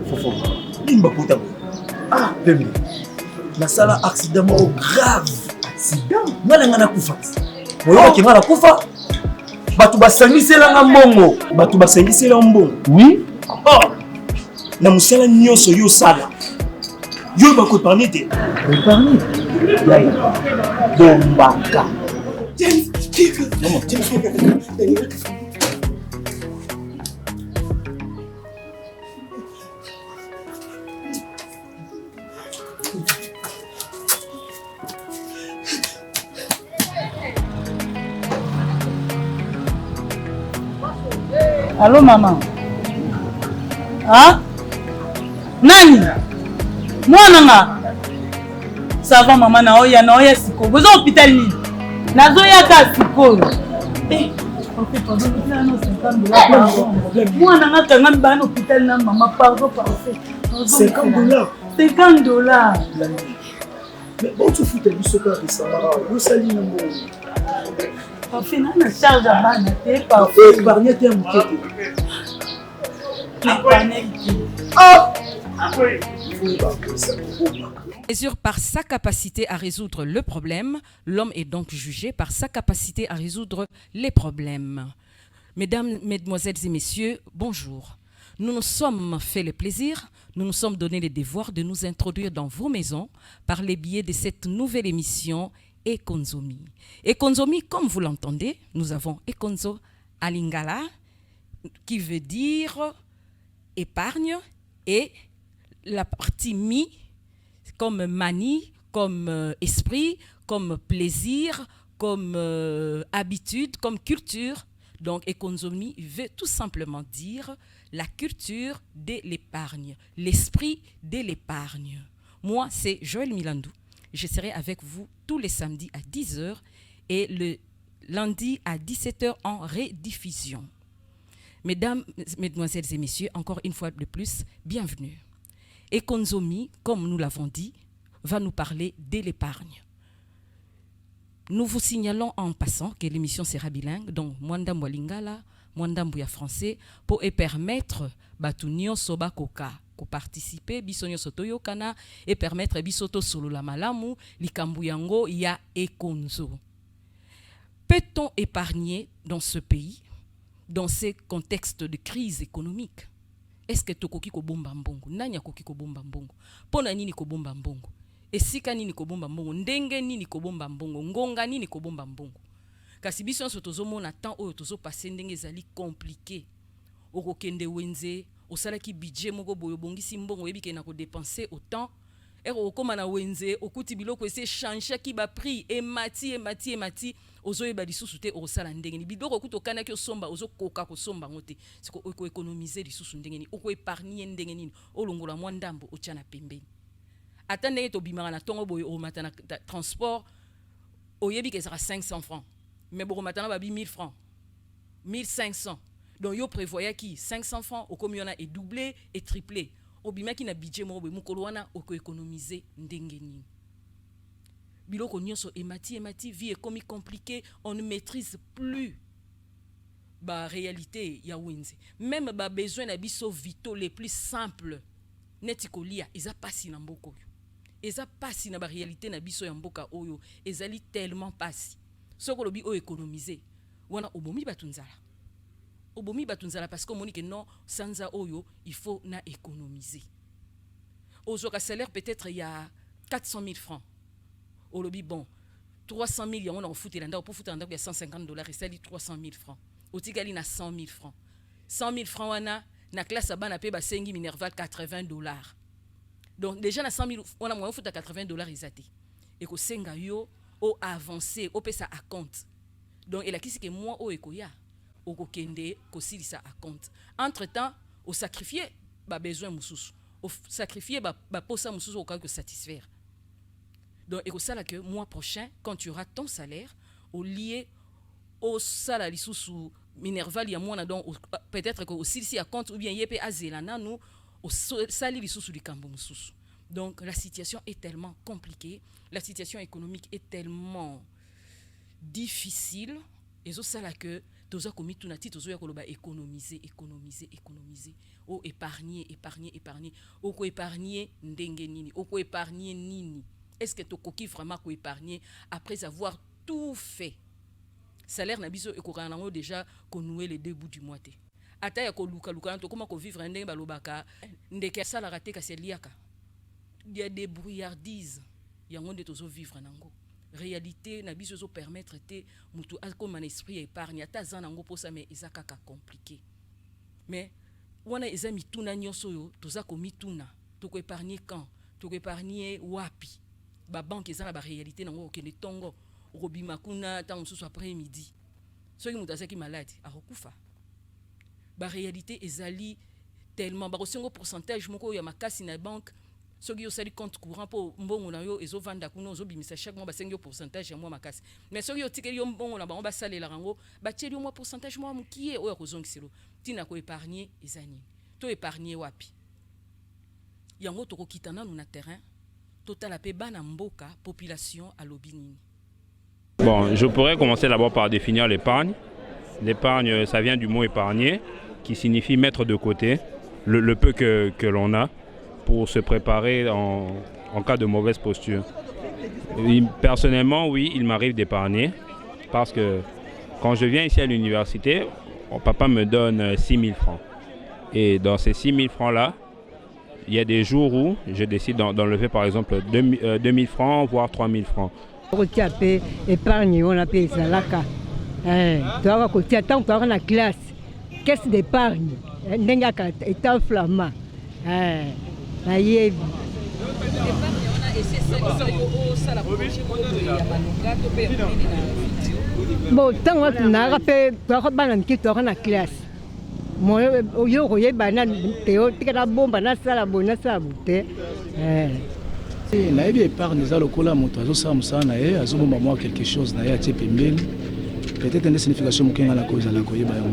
Fofo, limba puta. Ah, pembe. Nasala accident grave. Accident? Ngala na kufa. Oyo ki ngala kufa. Batu basangisela nga mbongo. Batu basangisela mbongo. Oui. Oh. Na musala nyonso yo sala. Yo ba ko parler te. Parler. Yayi. Bombaka. Maman, Allô maman. Ah? Nani? Mwana nga. Ça va maman na oya siko. Bozo hôpital ni. Nazo ya ka siko. Eh, on fait pas de là non 50 $. Mwana nga kanga mbana hôpital na maman pardon. 50 $. 50 $. Mais bon tu fous ta bisoka risanga. Yo sali na mbongo. Parfait, on a charge à bana, t'es pas épargné t'es mouquet. Mesure par sa capacité à résoudre le problème, l'homme est donc jugé par sa capacité à résoudre les problèmes. Mesdames, mesdemoiselles et messieurs, bonjour. Nous nous sommes fait le plaisir, nous nous sommes donné le devoir de nous introduire dans vos maisons par le biais de cette nouvelle émission Ekonzomi. Ekonzomi, comme vous l'entendez, nous avons Ekonzo à Lingala, qui veut dire épargne, et la partie mi, comme manie, comme esprit, comme plaisir, comme habitude, comme culture. Donc, Ekonzomi veut tout simplement dire la culture de l'épargne, l'esprit de l'épargne. Moi, c'est Joël Milandou. Je serai avec vous tous les samedis à 10h et le lundi à 17h en rediffusion. Mesdames, mesdemoiselles et messieurs, encore une fois de plus, bienvenue. Ekonzomi, comme nous l'avons dit, va nous parler de l'épargne. Nous vous signalons en passant que l'émission sera bilingue, donc Mwandambu Lingala, Mwandambu ya français, pour permettre Batunio Soba Koka participer bisonyo soto yokana et permettre bisoto solo la malamu likambu yango ya Ekonzo. Peut-on épargner dans ce pays, dans ces contextes de crise économique? Est-ce que tokoki ko bomba mbongo? Nanya koki ko bomba mbongo? Pona nini ko bomba mbongo? Esika nini ko bomba mbongo? Ndenge nini ko bomba mbongo? Ngonga nini ko bomba mbongo? Kasi biso soto zomona temps oyo tozo passer ndenge ezali compliqué. Okokende wenze osala ki budget moko boyo bongisi mbongo yebi ke na ko dépenser autant okoma na wenze okuti biloko ese changer ki ba prix emati ozoyeba lisusu te osala ndenge ni biloko okuti okana ki osomba ozokoka kosomba ngote siko oko économiser lisusu ndenge ni oko épargner ndenge nini olongola mwa ndambo otiana pembeni ata ndenge to bimaka na tongo boyo o matana transport oyebi ke sera 500 francs mais boko matana ba 1000 francs 1500. Donc, yo prévoyait qui 500 francs, au combien est doublé et triplé. Au bima qui na budget mo be mukoloana oko économiser ndengeni. Biloko nyonso emati vie est compliqué, on ne maîtrise plus ba réalité ya wenze. Même ba besoin na biso vitaux les plus simples. Netiko lia eza pasi na mboko. Eza pasi na ba réalité na biso ya mboka oyo, ezali tellement pasi. Soko lobi o économiser. Wana obomi batunzala. Obomi batunzala parce que monique non sanza oyo il faut na économiser. Ozoka salaire peut-être il y a 400 000 francs. Au lobby bon 300 000 on en fouté landa pour foutre landa il y a 150 $, et ça dit 300 000 francs. Otigali na 100 000 francs. 100 000 francs wana na classe bana pe ba sengi minerval 80 $. Donc déjà na 100 000 on a moins foutre 80 $ isate. Et ko senga yo au avancer, au pesa à compte. Donc et la qui c'est que moi au ekoya, au kokende kosi ça à compte. Entre-temps, au sacrifier ba besoin mususu, au sacrifier ba posa mususu au cas que satisfaire. Donc et ça là que mois prochain quand tu auras ton salaire au lié au salaire sous minerval ya moi donc peut-être que aussi si à compte ou bien yepé azelana nous au sali sous du cambo mususu. Donc la situation est tellement compliquée, la situation économique est tellement difficile et ça là que toza komi tunati tozo ya koloba économiser o épargner o ko épargner ndenge nini o ko épargner nini. Est-ce que tu coquille vraiment pour épargner après avoir tout fait? Salaire na biso ekokanango déjà konouer les deux bouts du mois. Ata ya ko luka to comment ko vivre ndenge balobaka ndeke sala raté ka seliaka. Il y a des brouillardises. Yango nde tozo vivre nango. Réalité na biso zo permettre te mutu comme un esprit épargne ata zanango posa mais ezakaka compliqué. Mais wana ezami tuna nyoso yo toza ko mituna to ko épargner quand to ko épargner wapi. Ba banque ezana ba réalité nango okende tongo robima kuna tant mususu après midi ceux qui mutazaki malade a rokufa ba réalité ezali tellement ba kosengo pourcentage moko ya makasi na banque ceux qui osali compte courant pour mbongo na yo ezo vanda kuna ozo bimisa chaque mois ba sengo pourcentage ya moi makasi mais ceux qui otikeli yo mbongo na bango ba salela rango ba tieli yo moi pourcentage moi mukie oyo kozongiselo tina ko épargner ezani to épargner wapi yango to kokitana na terrain total la bana mboka population à l'obinini. Bon, je pourrais commencer d'abord par définir l'épargne. L'épargne, ça vient du mot épargner, qui signifie mettre de côté le peu que l'on a pour se préparer en cas de mauvaise posture. Et personnellement, oui, il m'arrive d'épargner parce que quand je viens ici à l'université, mon papa me donne 6 000 francs. Et dans ces 6 000 francs-là, il y a des jours où je décide d'enlever par exemple 2 000 francs, voire 3 000 francs. Épargne, on appelle ça l'ACA. Tu as côté tant que tu as la classe, caisse d'épargne, n'engaka état flamand. Bon, tant que tu as rappelé, tu as la classe. Moi, yo koye banane teo tikala bomba na sala bona sala bute na yebi épargne za lokola moto azosala mosala na ye azobomba mwa quelque chose na ye atie pembeni peut-être une signification mokenga na kozala koyeba yango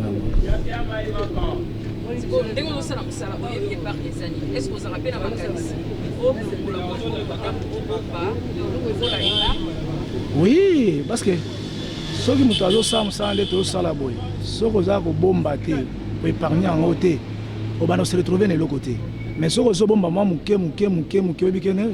ndenge ozosala mosala oyebi épargne ezani est-ce que ozala mpe na makanisi oui parce que soki moto azosala mosala nde tozosala boye soki ozala kobomba te épargner en côté on va se retrouver de l'autre côté mais ce que bon maman muke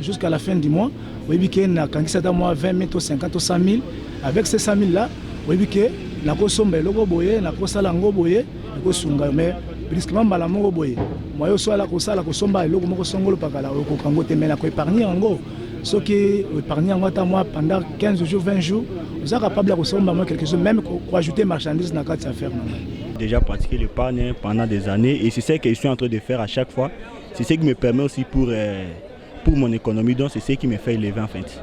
jusqu'à la fin du mois oui que na quand ça dans moi 20 000 50 100 000 avec ces 100 000 là oui que na ko sombe loko boye na ko sala ngo boye ko sunga mais brusquement bala moko boye moi yo so ala ko sala ko somba loko moko songolo pakala ko kango te mais na ko épargner ngo ce qui épargner en ta mois pendant 15 jours 20 jours vous êtes capable de somba moi quelque chose même ko ajouter marchandise na carte affaire déjà pratiqué l'épargne pendant des années et c'est ce que je suis en train de faire à chaque fois. C'est ce qui me permet aussi pour mon économie, donc c'est ce qui me fait élever en fait.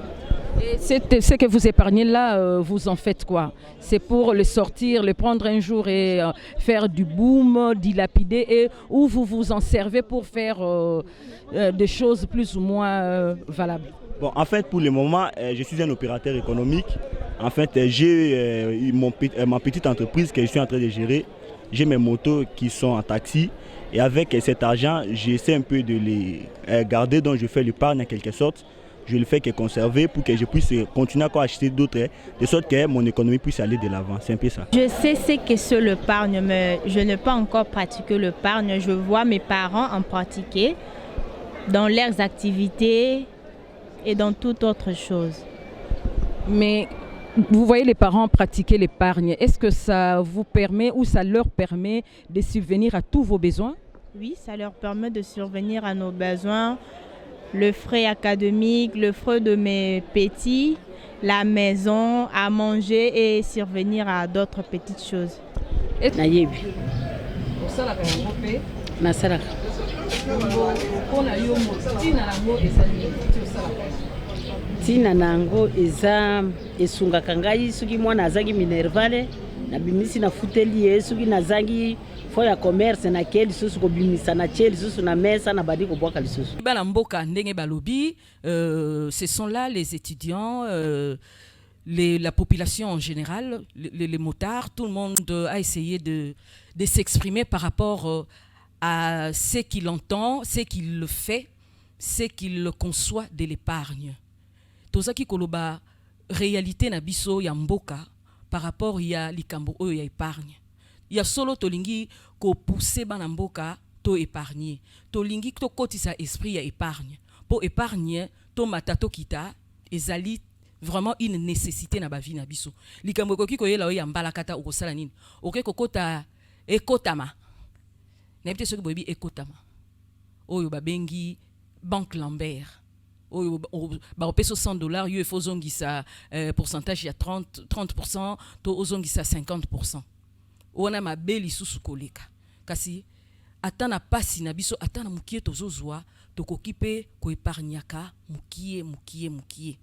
Et ce que vous épargnez là, vous en faites quoi? C'est pour le sortir, le prendre un jour et faire du boom, dilapider, et ou vous vous en servez pour faire des choses plus ou moins valables? Bon, en fait, pour le moment, je suis un opérateur économique. En fait, j'ai ma petite entreprise que je suis en train de gérer. J'ai mes motos qui sont en taxi et avec cet argent, j'essaie un peu de les garder, donc je fais l'épargne en quelque sorte. Je le fais que conserver pour que je puisse continuer à acheter d'autres, de sorte que mon économie puisse aller de l'avant. C'est un peu ça. Je sais ce que c'est l'épargne, mais je n'ai pas encore pratiqué l'épargne. Je vois mes parents en pratiquer dans leurs activités et dans toute autre chose. Mais vous voyez les parents pratiquer l'épargne. Est-ce que ça vous permet ou ça leur permet de subvenir à tous vos besoins? Oui, ça leur permet de subvenir à nos besoins, le frais académique, le frais de mes petits, la maison, à manger et subvenir à d'autres petites choses. ntina nango eza esungaka ngai soki mwana azangi minervale nabimisi na futeli ye soki nazangi fo ya commerce na ke lisusu kobimisa na tie lisusu na mesa na badi kobwaka lisusu. Bana mboka ndenge balobi, ce sont là les étudiants, la population en général, les motards, tout le monde a essayé de s'exprimer par rapport à ce qu'il entend, ce qu'il fait, ce qu'il conçoit de l'épargne. Tozaki koloba réalité na biso ya mboka par rapport ya likambo oyo ya épargne. Ya solo tolingi ko pousser bana mboka to épargner. Tolingi to kotisa esprit ya épargne. Pour épargner to matato kita ezali vraiment une nécessité na ba vie na biso. Likambo koki koyela oyo ya mbalakata okosala nini? Oke kokota ekotama. Na bité soki boyebi ekotama. Oyo babengi Banque Lambert. Oyo ba opeso $100 yo efo zongisa pourcentage ya 30% to ozongisa 50%. Ona mabeli susu koleka. Kasi atana pasi na biso atana mukie tozozwa tokokipe ko épargnaka mukie.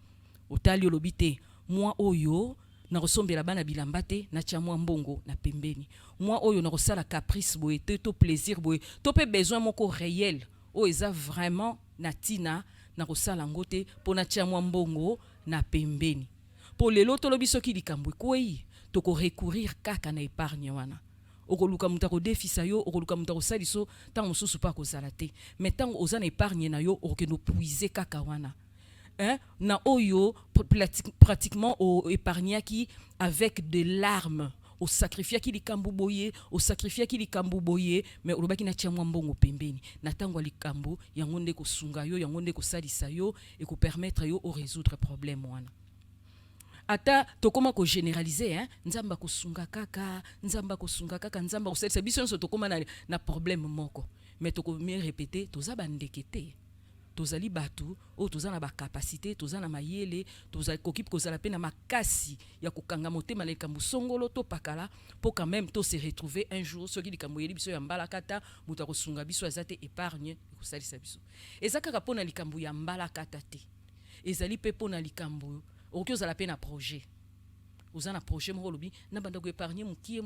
Otali olobite moi oyo na kosombela bana bilamba te na tia mwa mbongo na pembeni. Moi oyo na kosala caprice boye te to plaisir boye to pe besoin moko réel o eza vraiment na tina na kosala ngote po na tia mwa mbongo na pembeni. Po lelo tolobi soki likambo kwei to ko recourir kaka na épargne wana. Okoluka muta ko defisa yo okoluka muta ko saliso tant mosusu pa ko sala te. Mais tant ozana épargne na yo okeno puiser kaka wana. Hein, na oyo pratiquement au épargner qui avec de larmes au sacrifier qui likambu boye au sacrifier qui likambu boye mais olobaki na tia mwa mbongo pembeni na tango likambu yango nde ko sunga yo yango nde ko salisa yo et ko permettre yo au résoudre problème wana. Ata tokoma ko généraliser hein nzamba ko sunga kaka nzamba ko salisa biso nso tokoma na problème moko mais toko me répéter toza bandekete. Tozali batu o tozana ba capacité tozana mayele tozali kokip kozala pe na makasi ya kokanga motema likambo songolo to pakala pour quand même to se retrouver un jour soki likambo yeli biso ya mbalakata muta kosunga biso azate épargne ko salisa biso ezaka kapona likambo ya mbalakata te ezali pe pona likambo oki ozala pe na projet ozana projet moko lobi na banda ko épargner mukie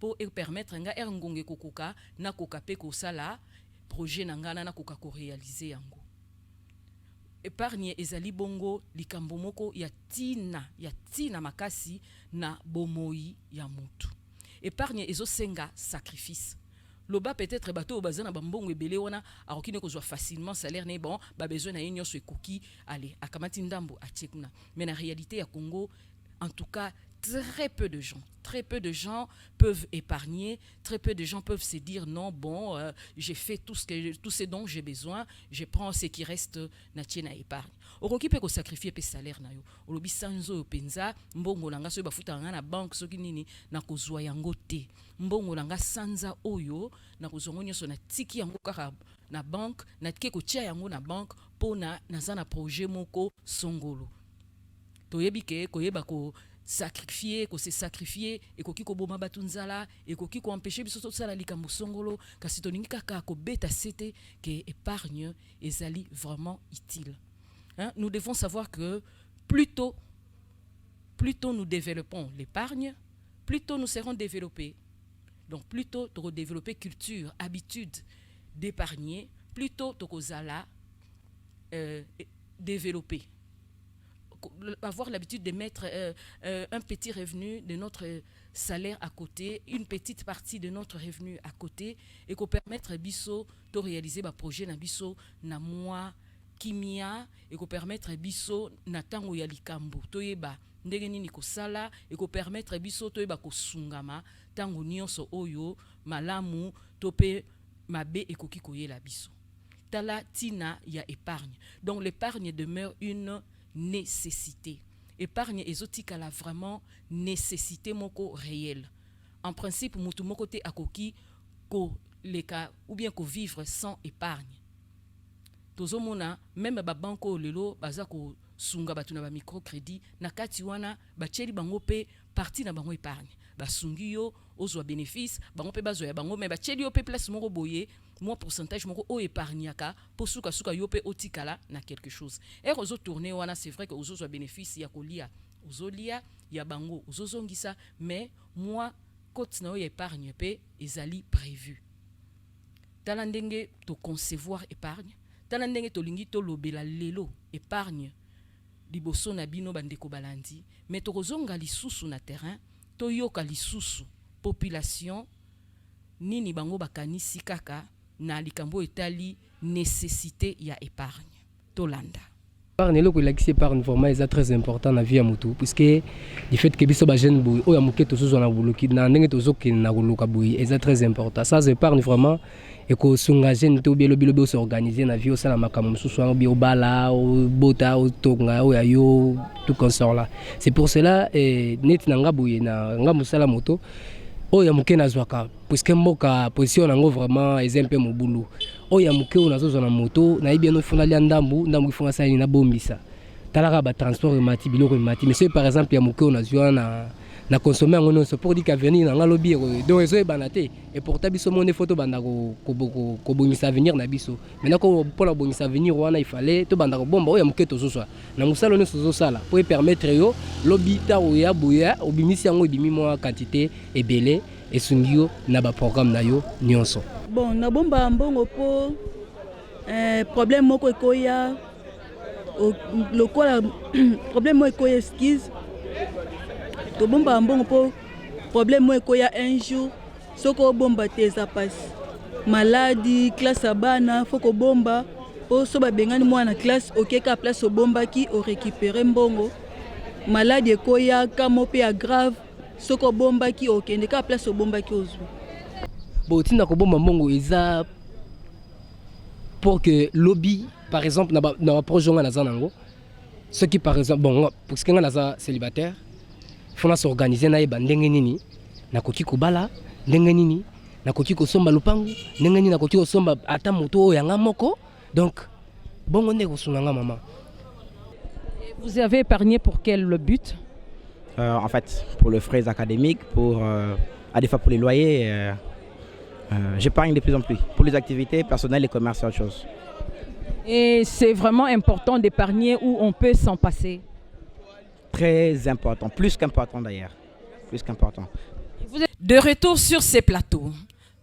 pour permettre nga ngonge kokoka na kokape ko sala projet nangana na koka ko réaliser yango. Épargne ezali bongo likambo moko ya tina makasi na bomoi ya mutu. Épargne ezo senga sacrifice. Loba peut-être bato bazana bambongo ebele wana akokine kozwa facilement salaire ne bon ba besoin na yenyo so ekoki aller akamati ndambo atikuna. Mais na réalité ya Congo en tout cas très peu de gens peuvent épargner, très peu de gens peuvent se dire non, bon, j'ai fait tout ce dont j'ai besoin, je prends ce qui reste na tiena épargne. Oroki pe ko sacrifier pe salaire na yo. Olobi sanzo penza mbongo nanga so bafuta nga na banque soki nini na kozwa yango te. Mbongo nanga sanza oyo na kozongo nyoso na tiki yango kaka na banque na tike ko tia yango na banque pona nazana projet moko songolo. Toyebi ke koyeba ko sacrifier ko se sacrifier et ko kiko boma batunzala et ko kiko empêcher biso to sala likambo songolo kasi toningi kaka ko beta sete que épargne ezali vraiment utile. Hein? Nous devons savoir que plus tôt nous développons l'épargne, plus tôt nous serons développés. Donc plus tôt tu développer culture, habitude d'épargner, plus tôt tu kozala développer. Avoir l'habitude de mettre un petit revenu de notre salaire à côté, une petite partie de notre revenu à côté et qu'on permettre biso de réaliser ba projet na biso na moi kimia et qu'on permettre biso na tango ya likambo toyeba ndenge nini ko sala et qu'on permettre biso toyeba ko sungama tango nyonso oyo malamu tope mabe ekoki koyela biso tala tina ya épargne. Donc l'épargne demeure une nécessité. Épargne exotique à la vraiment nécessité moko réelle. En principe, mutu moko te akoki ko leka ou bien ko vivre sans épargne. Tozomona même ba banko lelo baza ko sunga batu na ba microcrédit na kati wana ba tcheli bango pe parti na bango épargne. Ba sungi yo ozwa bénéfice bango pe bazwa ya bango mais ba tcheli yo pe place moko boye moi pourcentage moko o épargnaka pour suka suka yope otikala na quelque chose et ozo tourner wana c'est vrai que ozo so bénéfice ya kolia ozolia ya bango ozozongisa mais moi côté na o épargne pe ezali prévu tala ndenge to concevoir épargne tala ndenge to lingi to lobela lelo épargne liboso na bino bandeko balandi mais to kozonga lisusu na terrain to yoka lisusu population nini bango bakanisi kaka na likambo etali nécessité ya épargne tolanda épargne le kolakisi épargne vraiment est très important na vie ya mutu puisque du fait que biso ba jeune boy oya muke tozo na buluki na ndenge tozo na koluka boy est très important ça épargne vraiment et ko sunga jeune to bielo bilo s'organiser na vie au sala makambo mususu ngo bio bala o bota o tonga o ya yo tout consort là c'est pour cela net na ngaboye na ngamusala moto oya muke na zwaka puisque mboka position nango vraiment est un peu mobulu oya muke na zozo na moto na ibia no fona lia ndambu ifunga sa na bombisa talaka ba transport mati biloko mati mais par exemple ya muke na zwa na consommer ngono so pour dire qu'avenir na ngalobi donc ezo banate et pour tabiso mon photo banda ko bongisa avenir na biso maintenant ko pour la bongisa avenir wana il fallait to banda ko bomba oya muke to zoso na musalo ne sozo sala pour permettre yo lobita oya boya obimisi yango ibimi mo quantité ebele et sungio na ba programme na yo nyonso bon na bomba mbongo po problème moko ekoya lokola problème moko ekoya esquisse to bomba mbongo po problème moko ekoya un jour soko bomba teza passe maladie classe abana foko bomba po so babengani mwana classe okeka place obomba ki o récupérer mbongo maladie ekoya kamo pe ya grave soko bomba ki okende ka place obomba ki ozu bon tina ko bomba mbongo eza pour que lobby par exemple na projet nga nazanango ceux qui par exemple bon pour ce nga naza célibataire faut s'organiser na yeba ndenge nini na koki kobala ndenge nini na koki kosomba lupangu ndenge nini na koki kosomba ata moto yanga moko donc bongo ndeko sunanga maman. Vous avez épargné pour quel but? En fait, pour les frais académiques, à des fois pour les loyers, j'épargne de plus en plus. Pour les activités personnelles et commerciales, autre chose. Et c'est vraiment important d'épargner où on peut s'en passer? Très important, plus qu'important d'ailleurs. Plus qu'important. Vous êtes de retour sur ces plateaux.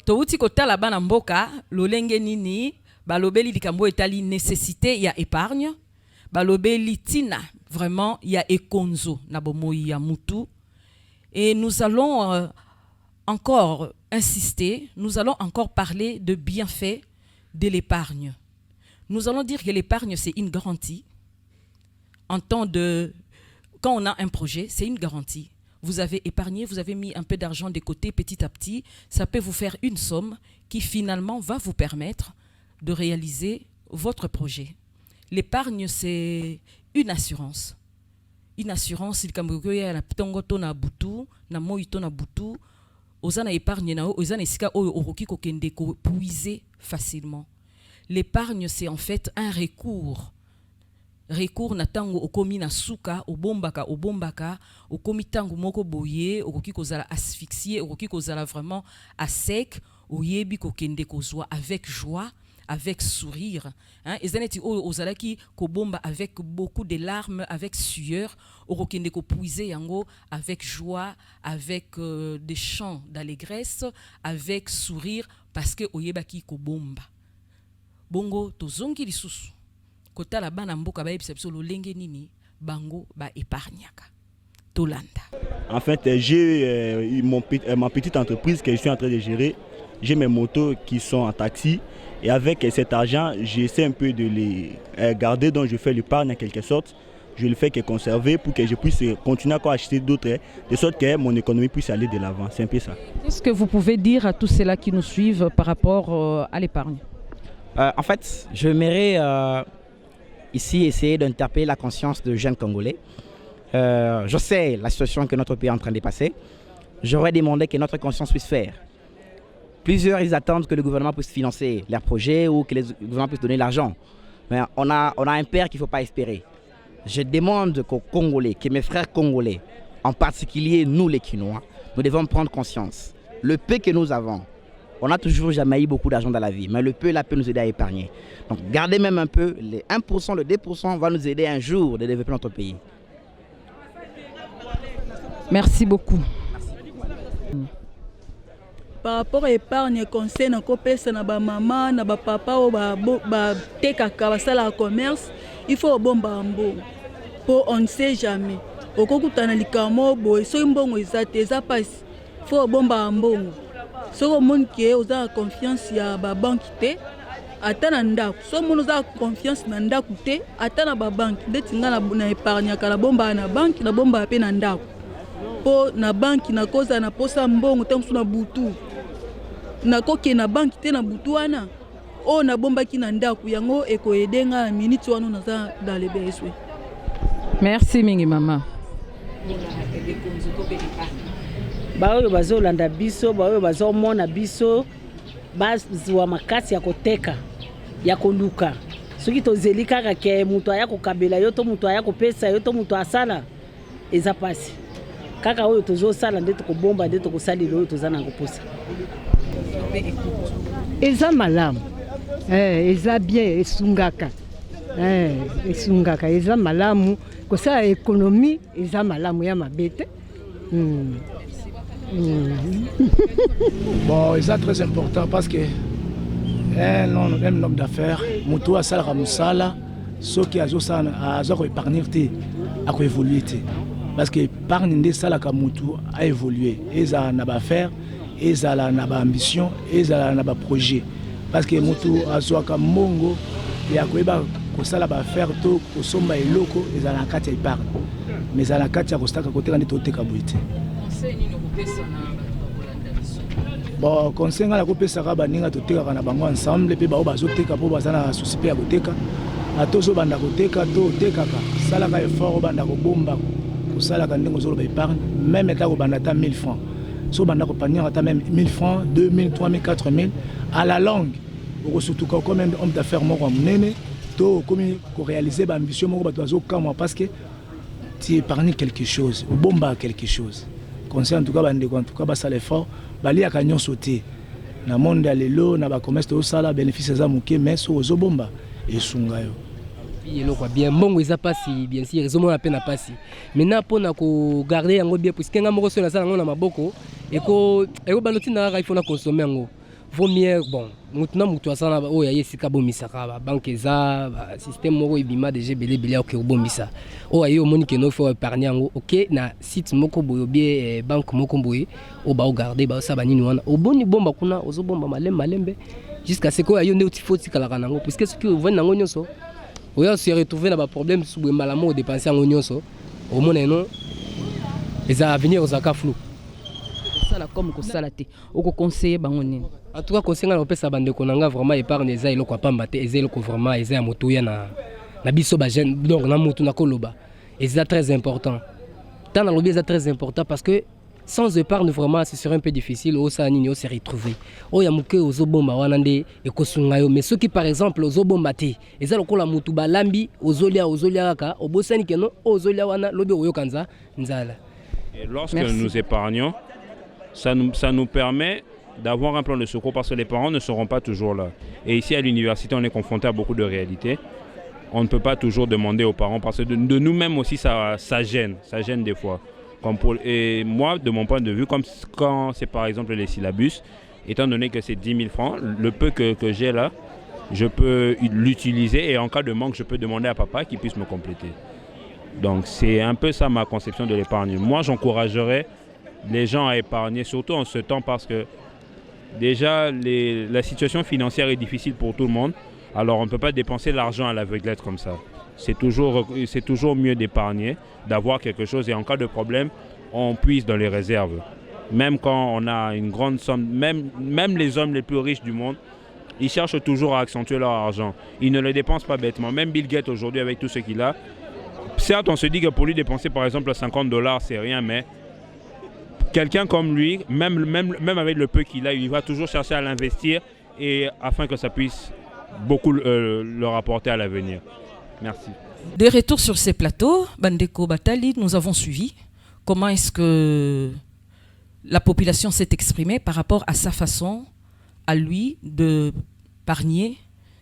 Touti kota la bana mboka, lolenge nini, balobeli likambo etali nécessité ya épargne. Balobeli tina, vraiment, il y a ekonzo na bomoi ya mutu. Et nous allons encore insister, nous allons encore parler de bienfaits de l'épargne. Nous allons dire que l'épargne, c'est une garantie. Quand on a un projet, c'est une garantie. Vous avez épargné, vous avez mis un peu d'argent de côté petit à petit. Ça peut vous faire une somme qui finalement va vous permettre de réaliser votre projet. L'épargne, c'est une assurance. Une assurance, il y a na butu, na moito na butu, ozana épargne na ozana esika o oroki kokende ko puiser facilement. L'épargne, c'est en fait un recours. Recours na tango okomi na suka, obombaka, okomi tango moko boye, okoki kozala asphyxié, okoki kozala vraiment à sec, oyebi kokende kozwa avec joie, avec sourire. Et zaneti ozalaki kobomba avec beaucoup de larmes, avec sueur, okokende ko puiser yango avec joie, avec des chants d'allégresse, avec sourire parce que oyebaki kobomba. Bongo tozongi lisusu. Kota la bana mboka ba yebisa biso lolenge nini bango ba épargnaka. Tolanda. En fait, j'ai ma petite entreprise que je suis en train de gérer. J'ai mes motos qui sont en taxi. Et avec cet argent, j'essaie un peu de les garder. Donc je fais l'épargne en quelque sorte. Je le fais que conserver pour que je puisse continuer à acheter d'autres. De sorte que mon économie puisse aller de l'avant. C'est un peu ça. Qu'est-ce que vous pouvez dire à tous ceux-là qui nous suivent par rapport à l'épargne? En fait, je m'aimerais ici essayer d'interpeller la conscience de jeunes Congolais. Je sais la situation que notre pays est en train de passer. J'aurais demandé que notre conscience puisse faire. Plusieurs, ils attendent que le gouvernement puisse financer leurs projets ou que le gouvernement puisse donner l'argent. Mais on a un père qu'il ne faut pas espérer. Je demande qu'aux Congolais, que mes frères Congolais, en particulier nous les Kinois, nous devons prendre conscience. Le peu que nous avons, On n'a toujours jamais eu beaucoup d'argent dans la vie, mais le peu là peut nous aider à épargner. Donc garder même un peu, les 1%, le 2% va nous aider un jour à développer notre pays. Merci beaucoup. Par rapport à l'épargne, conseil na kopesa na ba maman, na ba papa ou ba tekaka basala commerce, il faut bomba mbongo. Pour on ne sait jamais. Okokutana likamo boy, so mbongo ezate eza passe. Faut bomba mbongo. So mon qui oza confiance ya ba banque te, ata na ndako. So mon oza confiance na ndako te, ata na ba banque. Ndetinga na épargne kala bomba na banque, na bomba pe na ndako. Po na banque na koza na posa mbongo tangu na butu. Na koke na banque te na butu wana. O na bomba ki na ndako yango eko edenga na minute wana naza dans les besoins. Merci mingi mama. Baoyo bazolanda biso, baoyo bazomona biso, bazwa makasi ya koteka, ya koluka. Soki tozeli kaka ke mutu aya kokabela yo to mutu aya kopesa yo to mutu asala eza pasi. Kaka oyo tozosala nde tokobomba nde tokosalila oyo toza na koposa. Eza malamu. Eza bien esungaka. Esungaka eza malamu. Kosala économie eza malamu ya mabete. Bon, c'est très important parce que un homme d'affaires, mutu asala musala, ce qui a épargné a évolué. Parce que épargne nde sala ka mutu a évolué. Eza na ba faire, eza na ba ambition, eza na ba projet. Parce que mutu azwaka mbongo ya koyeba kosala ba faire to kosomba eloko eza na kati ya épargne. Mais eza na kati ya kostaka koteka nde toteka boite. Bon, conseil nga la kopesaka baninga totekaka na bango ensemble pe bao bazoteka po baza na souci pe ya koteka atozo banda koteka to otekaka salaka effort banda kobomba kosalaka ndenge ozoloba épargne même eta kobanda ata 1000 francs so banda kopania ata même 1000 francs 2000 3000 4000 à la longue okosutuka comme un homme d'affaires moko ya monene to okomi koréaliser baambition moko bato bazokamwa parce que tu épargnes quelque chose obomba quelque chose. Conseil en tout cas bandeko en tout cas basala effort baliaka nyonso te na monde ya lelo na ba commerce tosala bénéfice za muke mais so ozobomba esunga yo eloko bien mbongo eza pasi bien sûr ezomona pe na pasi maintenant mpona kogarde yango bien puisque nga moko so nasala yango na maboko eko balotinda kaka ifo na consommer yango vaut mieux bon mutu na mutu asala oyo aye esika bomisaka babanke eza basystème moko ebima deja ebele oke obomisa oyo aye omoni keno fo épargne yango oke na site moko boye obie banque moko boye oyo baogarde baosala banini wana oboni bomba kuna ozobomba malembe jusqu'à ce que oyo aye nde oti fo otikalaka nango puisque soki ovandi nango nyonso oyo se retrouver na baproblème so boye malamu odepense yango nyonso omona eno eza avenir ozalaka flou comme kosala te okoconseiller bango nini. En tout cas conseil nga opesa bandeko nanga vraiment épargne eza eloko apamba te eza eloko vraiment eza ya motoya na biso ba jeune donc na mutu na koloba eza très important tant na lobby eza très important parce que sans épargne vraiment ce serait un peu difficile au sa nini au se retrouver o ya muke ozobomba wana nde ekosunga yo mais ceux qui par exemple ozobomba te eza lokola mutu balambi ozolia kaka obosani keno ozolia wana lobby oyokanza nzala. Et lorsque nous épargnons ça nous permet d'avoir un plan de secours parce que les parents ne seront pas toujours là. Et ici à l'université, on est confronté à beaucoup de réalités. On ne peut pas toujours demander aux parents parce que de nous-mêmes aussi, ça gêne des fois. Et moi, de mon point de vue, comme quand c'est par exemple les syllabus, étant donné que c'est 10 000 francs, le peu que j'ai là, je peux l'utiliser et en cas de manque, je peux demander à papa qu'il puisse me compléter. Donc c'est un peu ça ma conception de l'épargne. Moi, j'encouragerais les gens à épargner, surtout en ce temps parce que déjà la situation financière est difficile pour tout le monde, alors on ne peut pas dépenser l'argent à l'aveuglette comme ça. C'est toujours mieux d'épargner, d'avoir quelque chose et en cas de problème, on puise dans les réserves. Même quand on a une grande somme, même les hommes les plus riches du monde, ils cherchent toujours à accentuer leur argent. Ils ne le dépensent pas bêtement. Même Bill Gates aujourd'hui avec tout ce qu'il a, certes on se dit que pour lui dépenser par exemple $50 c'est rien, mais quelqu'un comme lui, même avec le peu qu'il a, il va toujours chercher à l'investir et afin que ça puisse beaucoup le rapporter à l'avenir. Merci. De retour sur ces plateaux, Bandeko Batali, nous avons suivi comment est-ce que la population s'est exprimée par rapport à sa façon à lui de épargner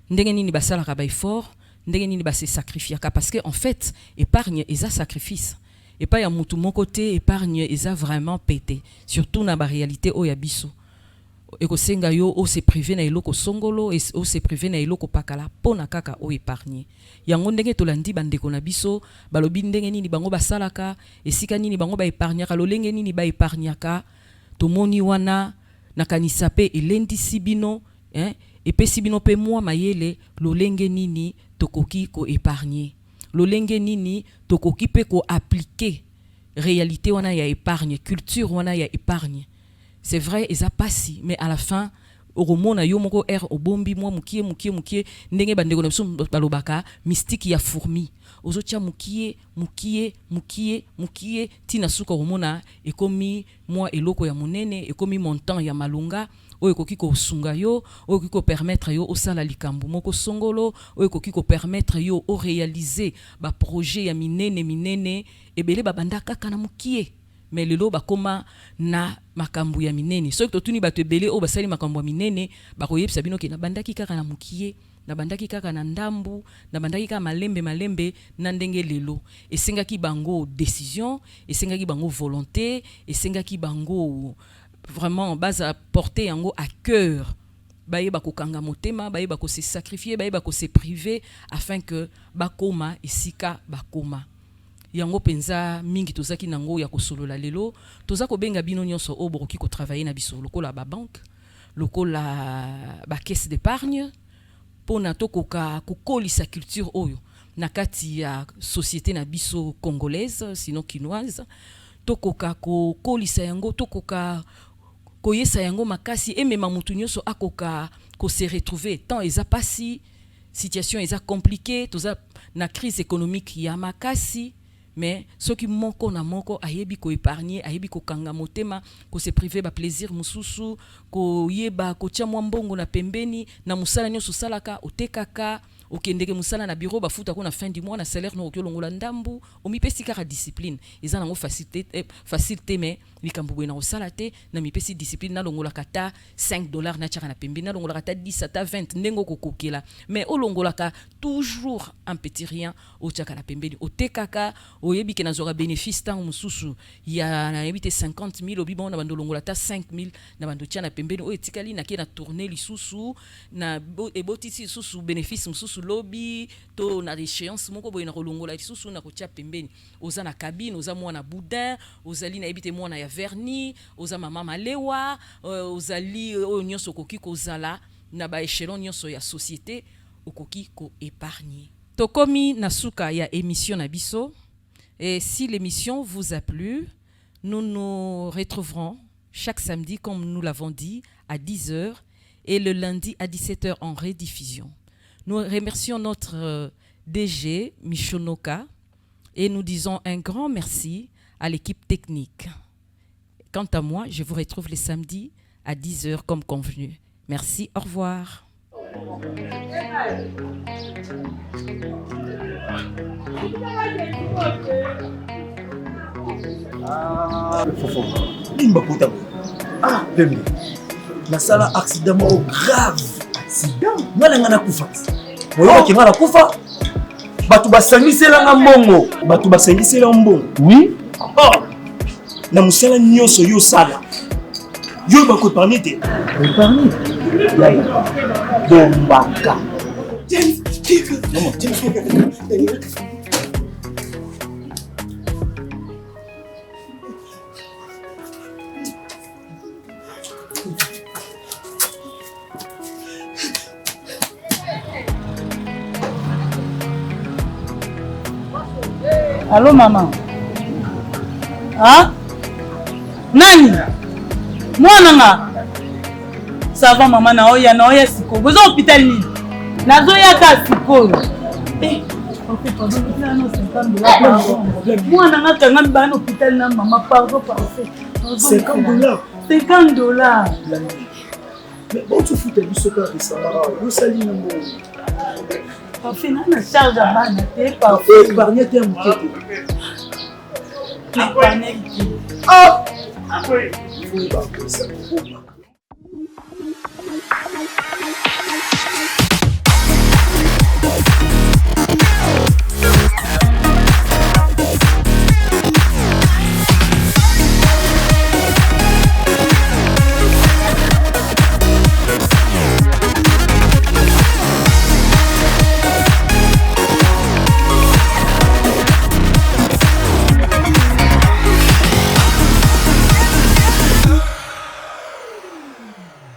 ndenge nini basalaka ba effort ndenge nini se sacrifier parce que en fait épargne eza sacrifice et pas ya mutu mon côté épargne eza vraiment pété surtout na ba réalité o ya biso ekosenga yo o se privé na eloko songolo o se privé na eloko pakala pona kaka o épargner yango ndenge tolandi bandeko na biso balobi ndenge nini bango basalaka esika nini bango ba épargnaka lolenge nini ba épargnaka tomoni wana nakanisa pe elendisi bino epesi bino pe moi mayele lolenge nini tokoki ko épargner lolenge nini tokoki pe ko appliquer réalité wana ya épargne culture wana ya épargne. C'est vrai, ils a passé, mais à la fin, au moment yo moko obombi moi mukie ndenge bandeko na biso balobaka mystique ya fourmi ozotia mukie tina suka omona ekomi moi eloko ya munene ekomi montant ya malunga oyo ekoki ko sunga yo oyo ekoki ko permettre yo osala likambo moko songolo oyo ekoki ko permettre yo o réaliser ba projet ya minene ebele babanda kaka na mukie mais lelo bakoma na makambu ya minene soki totuni bato ebele o basali makambu ya minene bakoyebisa bino ke na bandaki kaka na mukie na bandaki kaka na ndambu na bandaki kaka malembe na ndenge lelo esengaki bango décision esengaki bango volonté esengaki bango vraiment baza porter yango à cœur bayeba kokanga motema bayeba ko se sacrifier bayeba ko se priver afin que bakoma esika bakoma yango penza mingi tozaki nango ya kosolola lelo toza ko benga bino nyonso o bokoki ko travailler na biso lokola ba banque lokola ba caisse d'épargne pona tokoka kokolisa culture oyo na kati ya société na biso congolaise sinon quinoise tokoka kokolisa yango tokoka koyesa yango makasi emema mutu nyonso akoka ko se retrouver tant eza pasi situation eza compliquée toza na crise économique ya makasi. Mais ce qui moko na moko ayebi ko épargner ayebi ko kanga motema ko se priver ba plaisir mususu ko yeba ko tia mbongo na pembeni na musala nyoso salaka otekaka okendeke musala na bureau bafuta ko na fin du mois na salaire no okolongola ndambu omipesi kaka discipline eza nango facilité mais likambo bwe na osalate na mipesi discipline na longola kata $5 na tchaka na pembeni na longola kata 10 ata 20 ndengo kokokela mais olongola ka toujours un petit rien o tchaka na pembeni otekaka oyebi ke nazora bénéfice tant mususu ya na yebite 50,000 obibon na bando longola ta 5,000 na bando tchana pembeni o etikali na ke na tourner lisusu na ebotisi susu bénéfice mususu lobby to na échéance moko boye na kolongola lisusu na kotia pembeni oza na cabine oza mwana boudin ozali na ebite mwana ya vernis oza mama malewa ozali o nyonso koki kozala na ba échelon nyonso ya société okoki ko épargner. Tokomi na suka ya émission na biso et si l'émission vous a plu, nous nous retrouverons chaque samedi comme nous l'avons dit à 10h et le lundi à 17h en rediffusion. Nous remercions notre DG Michonoka et nous disons un grand merci à l'équipe technique. Quant à moi, je vous retrouve les samedis à 10h comme convenu. Merci, au revoir. Fofo, nimba puta. Ah, bébé. Na sala accident grave. Accident. Ngala ngana kufa. Moyo ki ngala kufa. Batu basangisela nga mbongo. Batu basangisela mbongo. Oui. Oh. Na musala nyonso yo sala. Yo ba ko épargner te. Épargner. Bombaka. Non, Allô maman. Ah? Nani? Mwana nga. Ça va maman na oya siko. Bozo hôpital ni. Nazo ya ka siko. Eh, OK, pardon, là non, $50. Mwana nga kanga ba na hôpital na maman pardon parfait. $50. $50. Mais bon tu fous tes biso ka risala. Yo sali na mo. Parfait na charge à bana te parfait. Épargner te mukete. Épargner. Ah! Après, il faut y avoir ça.